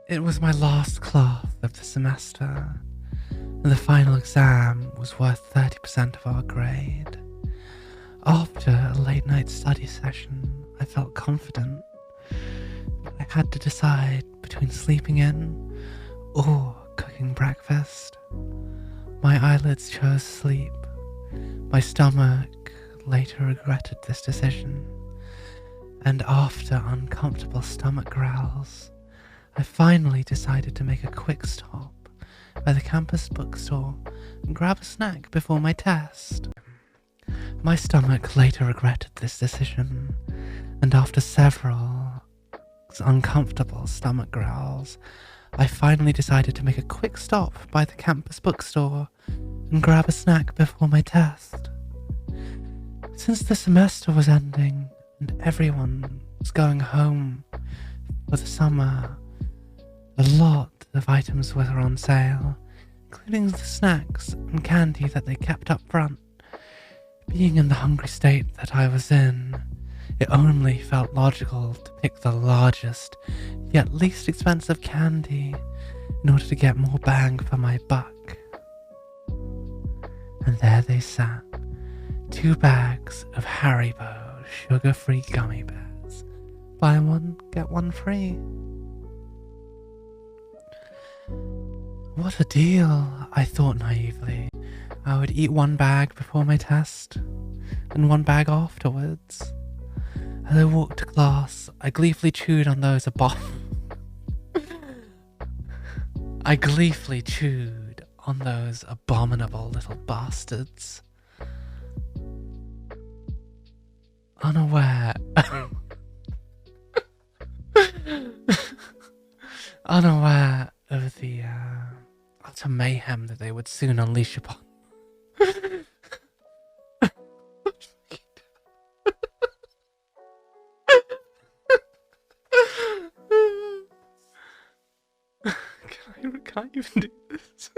It was my last class of the semester, and the final exam was worth 30% of our grade. After a late night study session, I felt confident, but I had to decide between sleeping in or cooking breakfast. My eyelids chose sleep. My stomach later regretted this decision, and after uncomfortable stomach growls, I finally decided to make a quick stop by the campus bookstore and grab a snack before my test. My stomach later regretted this decision, and after several uncomfortable stomach growls, I finally decided to make a quick stop by the campus bookstore and grab a snack before my test. Since the semester was ending and everyone was going home for the summer, a lot of items were on sale, including the snacks and candy that they kept up front. Being in the hungry state that I was in, it only felt logical to pick the largest, yet least expensive candy in order to get more bang for my buck. And there they sat, 2 bags of Haribo sugar-free gummy bears. Buy one, get one free. What a deal, I thought naively. I would eat 1 bag before my test, and 1 bag afterwards. As I walked to class, I gleefully chewed on those abominable little bastards. Unaware of the utter mayhem that they would soon unleash upon. Can I even do this?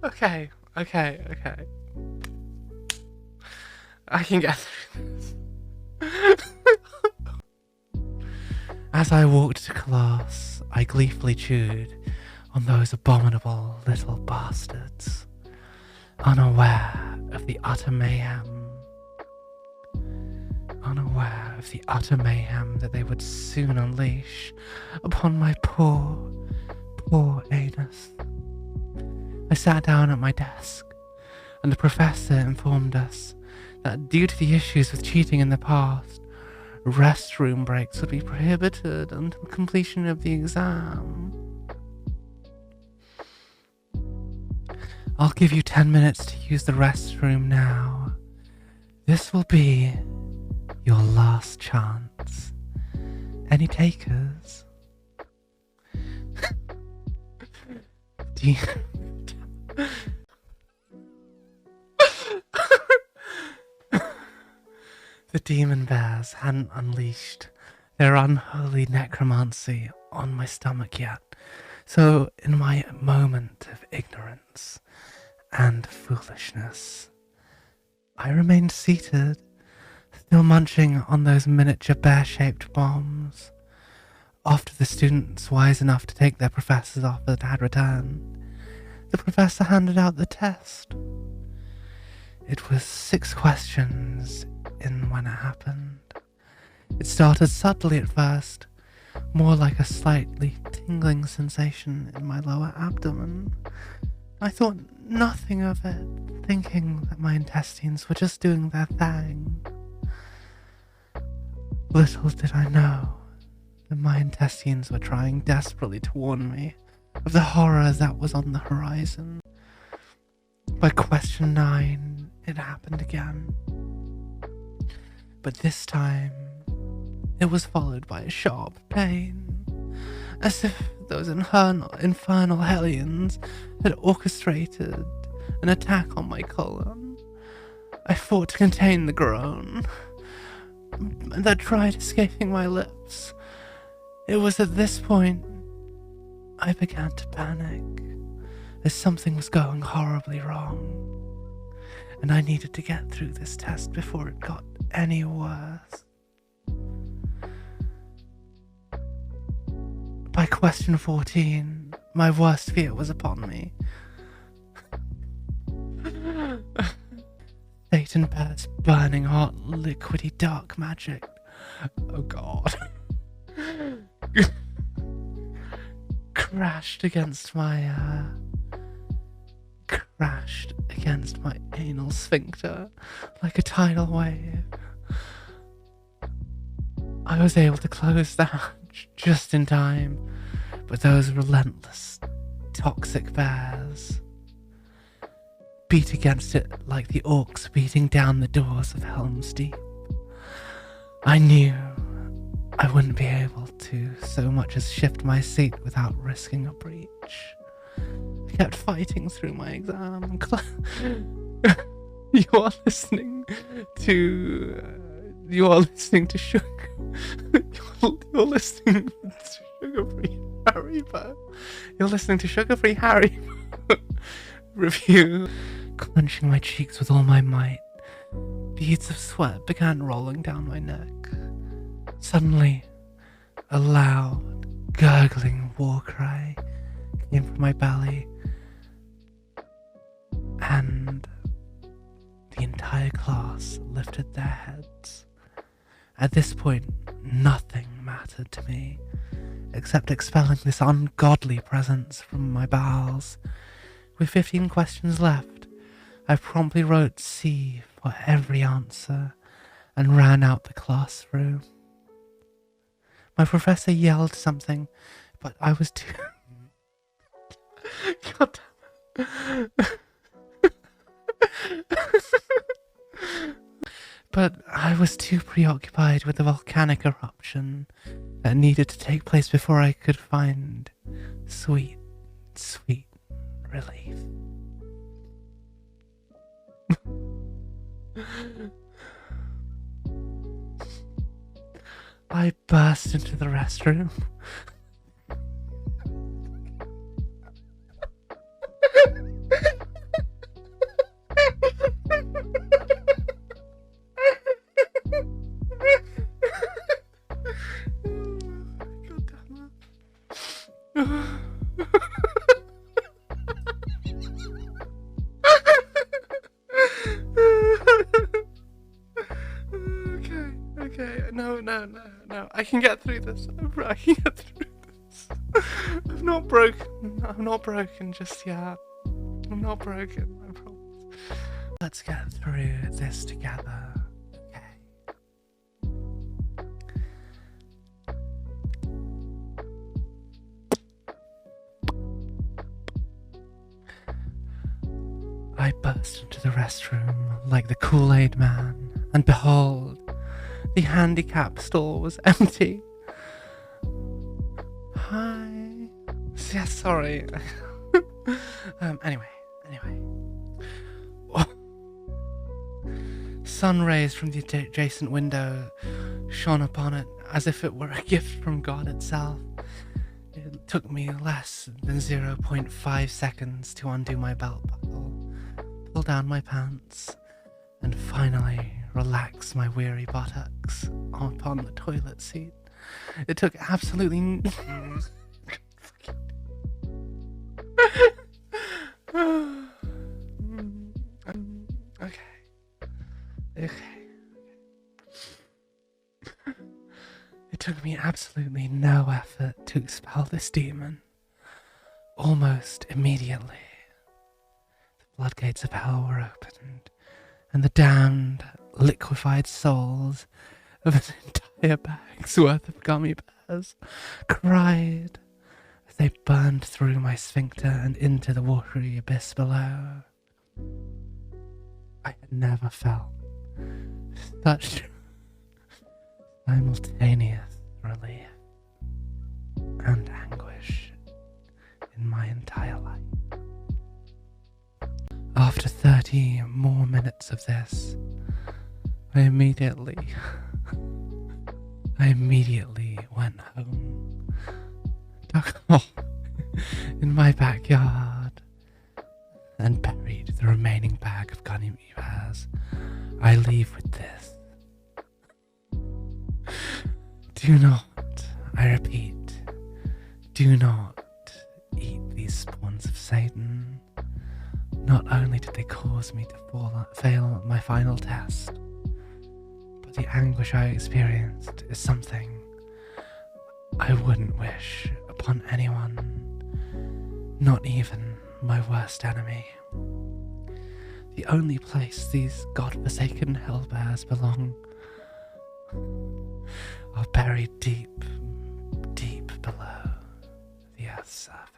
Okay. I can get through this. As I walked to class, I gleefully chewed on those abominable little bastards, unaware of the utter mayhem that they would soon unleash upon my poor anus. I sat down at my desk, and the professor informed us that due to the issues with cheating in the past, restroom breaks would be prohibited until completion of the exam. I'll give you 10 minutes to use the restroom now. This will be your last chance. Any takers? The demon bears hadn't unleashed their unholy necromancy on my stomach yet, so in my moment of ignorance and foolishness, I remained seated, still munching on those miniature bear-shaped bombs. After the students wise enough to take their professor's offer had returned, the professor handed out the test. It was 6 questions in when it happened. It started subtly at first, more like a slightly tingling sensation in my lower abdomen. I thought nothing of it, thinking that my intestines were just doing their thing. Little did I know that my intestines were trying desperately to warn me of the horror that was on the horizon. By question 9, it happened again. But this time, it was followed by a sharp pain, as if those infernal hellions had orchestrated an attack on my colon. I fought to contain the groan that tried escaping my lips. It was at this point I began to panic, as something was going horribly wrong. and I needed to get through this test before it got any worse. By question 14, my worst fear was upon me. Satan Bear's burning hot, liquidy dark magic. Oh god. crashed against my anal sphincter like a tidal wave. I was able to close the hatch just in time, but those relentless, toxic bears beat against it like the orcs beating down the doors of Helm's Deep. I knew I wouldn't be able to so much as shift my seat without risking a breach. I kept fighting through my exam. You are listening to Sugar. You're listening to Sugar-Free Haribo. You're listening to Sugar-Free Haribo review. Clenching my cheeks with all my might, beads of sweat began rolling down my neck. Suddenly, a loud, gurgling war cry came from my belly, and the entire class lifted their heads. At this point, nothing mattered to me, except expelling this ungodly presence from my bowels. With 15 questions left, I promptly wrote C for every answer and ran out the classroom. My professor yelled something, but I was too... God damn it. But I was too preoccupied with the volcanic eruption that needed to take place before I could find sweet, sweet relief. I burst into the restroom. God damn it. Okay, no, I can get through this. I can get through this. I'm not broken just yet. I'm not broken, I promise. Let's get through this together, okay? I burst into the restroom like the Kool-Aid Man, and behold, the handicap stall was empty. Hi. Yeah, sorry. Anyway. Sun rays from the adjacent window shone upon it as if it were a gift from God itself. It took me less than 0.5 seconds to undo my belt buckle, pull down my pants, and finally relax my weary buttocks upon the toilet seat. It took absolutely Okay. It took me absolutely no effort to expel this demon. Almost immediately, the floodgates of hell were opened, and the damned, liquefied souls of an entire bag's worth of gummy bears cried as they burned through my sphincter and into the watery abyss below. I had never felt such simultaneous relief and anguish in my entire life. After 30 more minutes of this, I immediately went home, dug a hole in my backyard, and buried the the remaining bag of gummy bears, I leave with this. Do not, I repeat, do not eat these spawns of Satan. Not only did they cause me to fail my final test, but the anguish I experienced is something I wouldn't wish upon anyone, not even my worst enemy. The only place these godforsaken hellbears belong are buried deep, deep below the Earth's surface.